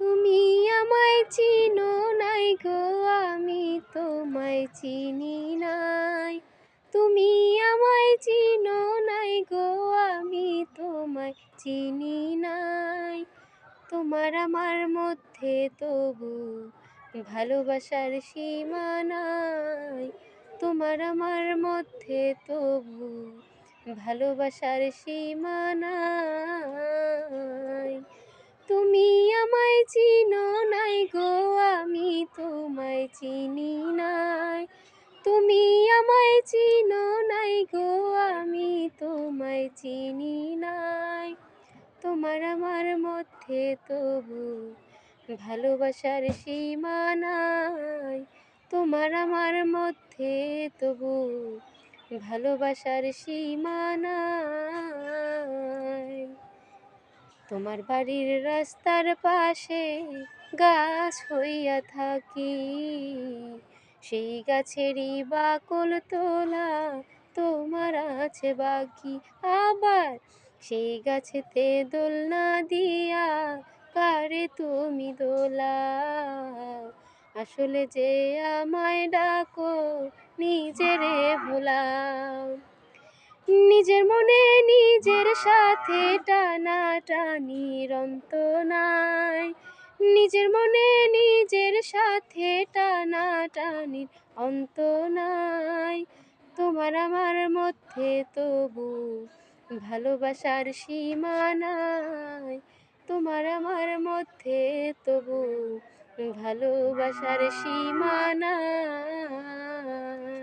তুমি আমায় চিনো নাই গো, আমি তোমায় চিনি নাই। তুমি আমায় চিনো নাই গো, আমি তোমায় চিনি নাই। তোমার আমার মধ্যে তবু ভালোবাসার সীমা নাই। তোমার আমার মধ্যে তবু ভালোবাসার সীমা নাই। তুমি আমায় চিনো নাই গো, আমি তোমায় চিনি নাই। তুমি আমায় চিনো নাই গো, আমি তোমায় চিনি নাই। তোমার আমার মধ্যে তবু ভালোবাসার সীমা নাই। তোমার আমার মধ্যে তবু ভালোবাসার সীমা নাই। তোমার বাড়ির রাস্তার পাশে গাছ হইয়া থাকি, সেই গাছেরই বাকল তোলা তোমার আছে বাকি। আবার সেই গাছেতে দোলনা দিয়া কারে তুমি দোলাও। আসলে যে আমায় ডাকো নিজেরে ভোলাও। নিজের মনে নিজের সাথে টানাটানির অন্ত নাই। নিজের মনে নিজের সাথে টানাটানির অন্ত নাই। তোমার আমার মধ্যে তবু ভালোবাসার সীমা নাই। তোমার আমার মধ্যে তবু ভালোবাসার সীমা নাই।